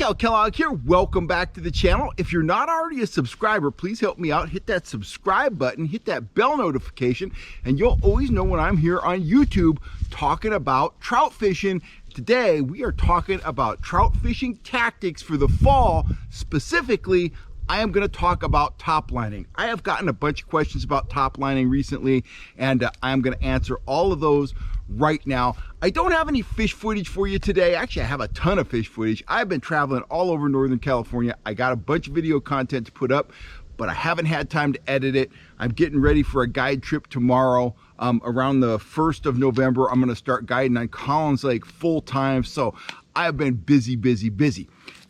Cal Kellogg here. Welcome back to the channel. If you're not already a subscriber, please help me out. Hit that subscribe button, hit that bell notification, and you'll always know when I'm here on YouTube talking about trout fishing. Today, we are talking about trout fishing tactics for the fall. Specifically, I am going to talk about top lining. I have gotten a bunch of questions about top lining recently, and I'm going to answer all of those right now. I don't have any fish footage for you today. Actually, I have a ton of fish footage. I've been traveling all over Northern California. I got a bunch of video content to put up, but I haven't had time to edit it. I'm getting ready for a guide trip tomorrow. Around the 1st of November, I'm going to start guiding on Collins Lake full time. So I've been busy.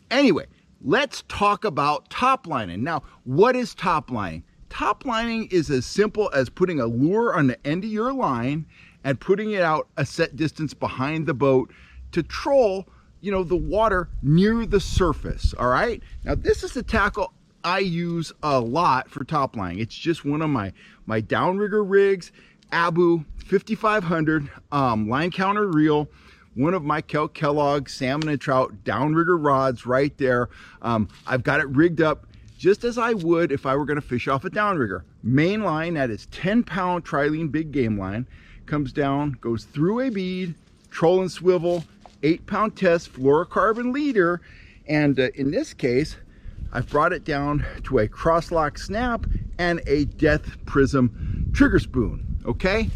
Anyway, let's talk about top lining. Now, what is top lining? Top lining is as simple as putting a lure on the end of your line and putting it out a set distance behind the boat to troll, the water near the surface, all right? Now, this is the tackle I use a lot for top lining. It's just one of my downrigger rigs, Abu 5500 line counter reel, one of my Cal Kellogg salmon and trout downrigger rods right there. I've got it rigged up just as I would if I were gonna fish off a downrigger. Main line, that is 10-pound trilene big game line, comes down, goes through a bead, troll and swivel, 8-pound test fluorocarbon leader, and in this case, I've brought it down to a cross-lock snap and a death prism trigger spoon, okay?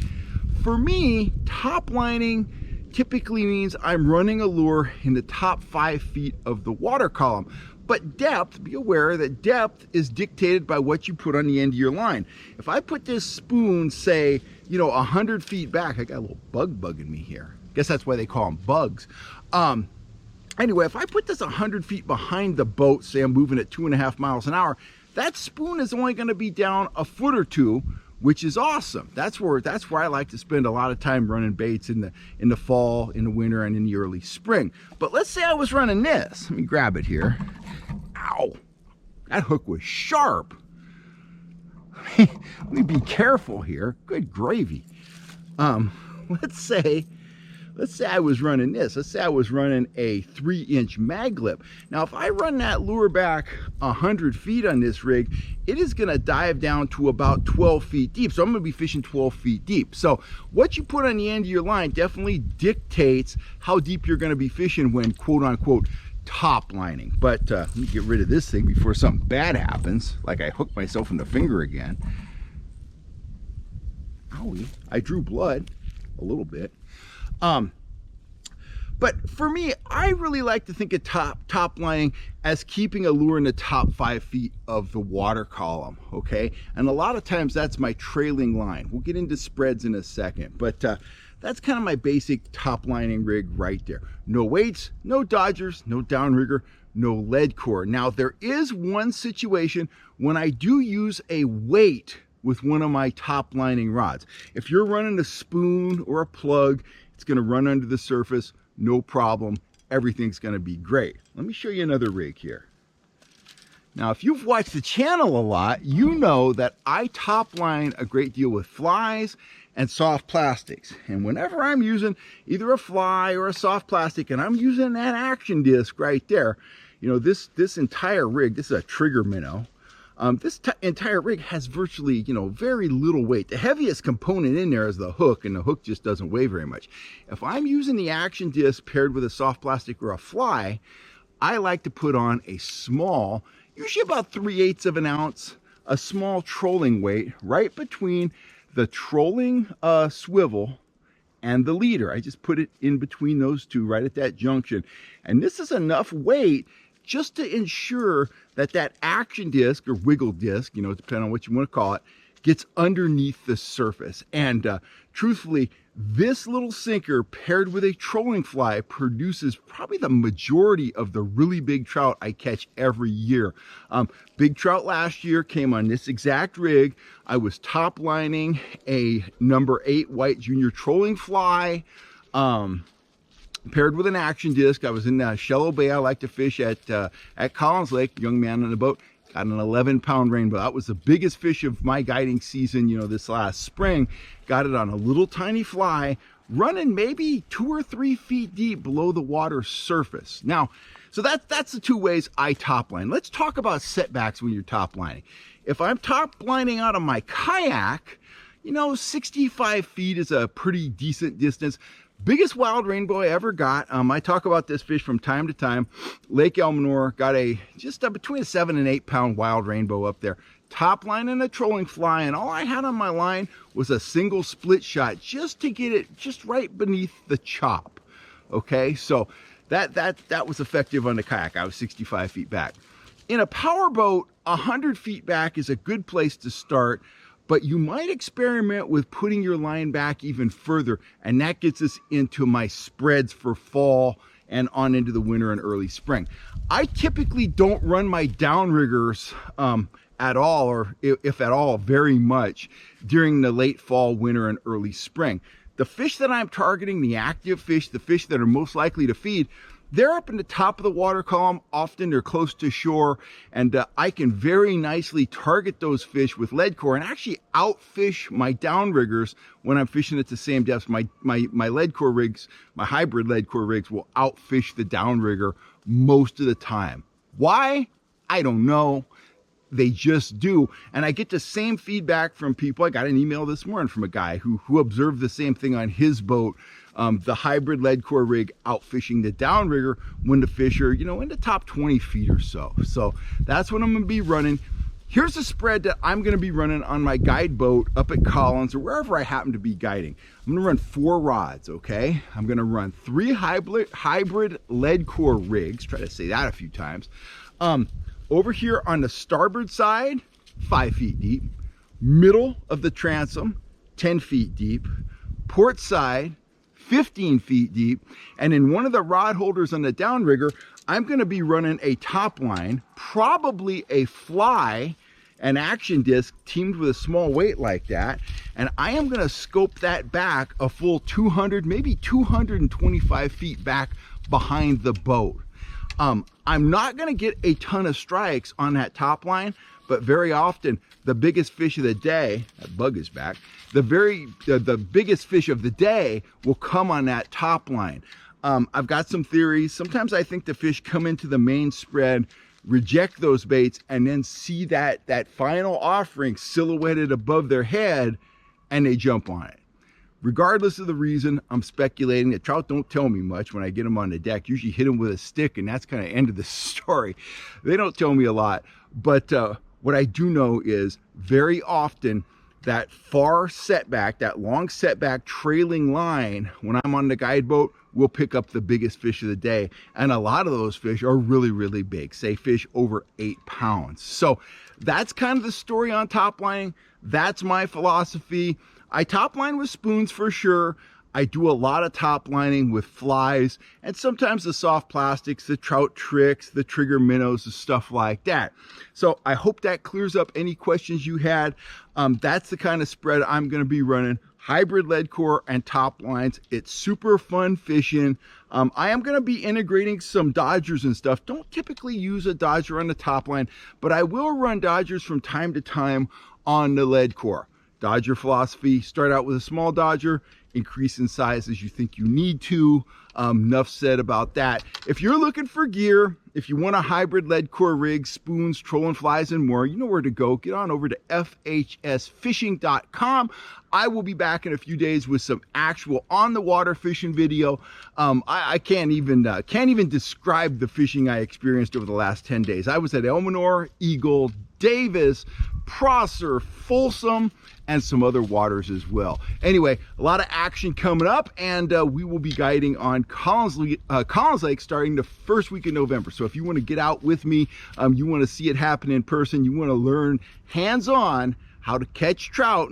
For me, top lining typically means I'm running a lure in the top 5 feet of the water column. But depth, be aware that depth is dictated by what you put on the end of your line. If I put this spoon, say, 100 feet back, I got a little bug bugging me here. Guess that's why they call them bugs. Anyway, if I put this 100 feet behind the boat, say I'm moving at 2.5 miles an hour, that spoon is only gonna be down a foot or two, which is awesome. That's where I like to spend a lot of time running baits in the fall, in the winter, and in the early spring. But let's say I was running this. Let me grab it here. Ow, that hook was sharp. Let me be careful here. Good gravy. Let's say I was running this. Let's say I was running a 3-inch mag lip. Now, if I run that lure back 100 feet on this rig, it is gonna dive down to about 12 feet deep. So I'm gonna be fishing 12 feet deep. So what you put on the end of your line definitely dictates how deep you're gonna be fishing when quote unquote top lining. But let me get rid of this thing before something bad happens, like I hooked myself in the finger again. Owie, I drew blood a little bit. But for me, I really like to think of top lining as keeping a lure in the top 5 feet of the water column, okay? And a lot of times that's my trailing line. We'll get into spreads in a second, but that's kind of my basic top lining rig right there. No weights, no dodgers, no downrigger, no lead core. Now, there is one situation when I do use a weight with one of my top lining rods. If you're running a spoon or a plug, it's gonna run under the surface, no problem. Everything's gonna be great. Let me show you another rig here. Now, if you've watched the channel a lot, you know that I top line a great deal with flies and soft plastics. And whenever I'm using either a fly or a soft plastic, and I'm using that action disc right there, this entire rig, this is a trigger minnow. This entire rig has virtually, very little weight. The heaviest component in there is the hook, and the hook just doesn't weigh very much. If I'm using the action disc paired with a soft plastic or a fly, I like to put on a small, usually about 3/8 of an ounce, a small trolling weight right between the trolling swivel and the leader. I just put it in between those two, right at that junction. And this is enough weight just to ensure that action disc or wiggle disc, depending on what you want to call it, gets underneath the surface. And truthfully, this little sinker paired with a trolling fly produces probably the majority of the really big trout I catch every year. Big trout last year came on this exact rig. I was top lining a number 8 white junior trolling fly, paired with an action disc. I was in Shallow Bay. I like to fish at Collins Lake, young man on the boat. Got an 11-pound rainbow. That was the biggest fish of my guiding season, this last spring. Got it on a little tiny fly running maybe 2 or 3 feet deep below the water's surface. Now, so that's the two ways I top line. Let's talk about setbacks when you're top lining. If I'm top lining out of my kayak, you know, 65 feet is a pretty decent distance. Biggest wild rainbow I ever got. I talk about this fish from time to time. Lake Elmanor, got just between a 7 and 8 pound wild rainbow up there. Top line and a trolling fly, and all I had on my line was a single split shot just to get it just right beneath the chop. Okay, so that was effective on the kayak. I was 65 feet back. In a power boat, 100 feet back is a good place to start, but you might experiment with putting your line back even further, and that gets us into my spreads for fall and on into the winter and early spring. I typically don't run my downriggers at all, or if at all, very much during the late fall, winter, and early spring. The fish that I'm targeting, the active fish, the fish that are most likely to feed, they're up in the top of the water column. Often they're close to shore, and I can very nicely target those fish with lead core and actually outfish my downriggers when I'm fishing at the same depths. My lead core rigs, my hybrid lead core rigs, will outfish the downrigger most of the time. Why? I don't know. They just do. And I get the same feedback from people. I got an email this morning from a guy who observed the same thing on his boat. The hybrid lead core rig outfishing the downrigger when the fish are, you know, in the top 20 feet or so. So that's what I'm going to be running. Here's a spread that I'm going to be running on my guide boat up at Collins or wherever I happen to be guiding. I'm going to run 4 rods, okay? I'm going to run 3 hybrid lead core rigs. Try to say that a few times. Over here on the starboard side, 5 feet deep. Middle of the transom, 10 feet deep. Port side, 15 feet deep. And in one of the rod holders on the downrigger, I'm going to be running a top line, probably a fly, an action disc teamed with a small weight like that. And I am going to scope that back a full 200, maybe 225 feet back behind the boat. I'm not going to get a ton of strikes on that top line, but very often the biggest fish of the day, that bug is back, the biggest fish of the day will come on that top line. I've got some theories. Sometimes I think the fish come into the main spread, reject those baits, and then see that final offering silhouetted above their head, and they jump on it. Regardless of the reason, I'm speculating that trout don't tell me much when I get them on the deck. Usually hit them with a stick, and that's kind of end of the story. They don't tell me a lot, but what I do know is very often that far setback, that long setback trailing line when I'm on the guide boat will pick up the biggest fish of the day. And a lot of those fish are really, really big, say fish over 8 pounds. So that's kind of the story on top lining. That's my philosophy. I top line with spoons for sure. I do a lot of top lining with flies and sometimes the soft plastics, the Trout Trix, the trigger minnows, the stuff like that. So I hope that clears up any questions you had. That's the kind of spread I'm going to be running. Hybrid lead core and top lines. It's super fun fishing. I am going to be integrating some dodgers and stuff. Don't typically use a dodger on the top line, but I will run dodgers from time to time on the lead core. Dodger philosophy, start out with a small dodger, increase in size as you think you need to. Enough said about that. If you're looking for gear, if you want a hybrid lead core rig, spoons, trolling flies, and more, you know where to go. Get on over to fhsfishing.com. I will be back in a few days with some actual on the water fishing video. I can't even describe the fishing I experienced over the last 10 days. I was at Elmanor, Eagle, Davis, Prosser, Folsom, and some other waters as well. Anyway, a lot of action coming up, and we will be guiding on Collins Lake starting the first week of November. So if you want to get out with me, you want to see it happen in person, you want to learn hands-on how to catch trout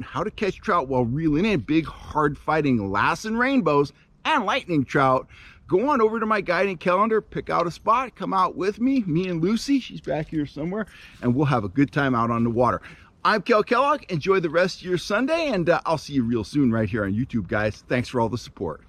while reeling in big, hard-fighting Lassen rainbows and lightning trout, go on over to my guiding calendar, pick out a spot, come out with me and Lucy, she's back here somewhere, and we'll have a good time out on the water. I'm Kel Kellogg. Enjoy the rest of your Sunday, and I'll see you real soon right here on YouTube, guys. Thanks for all the support.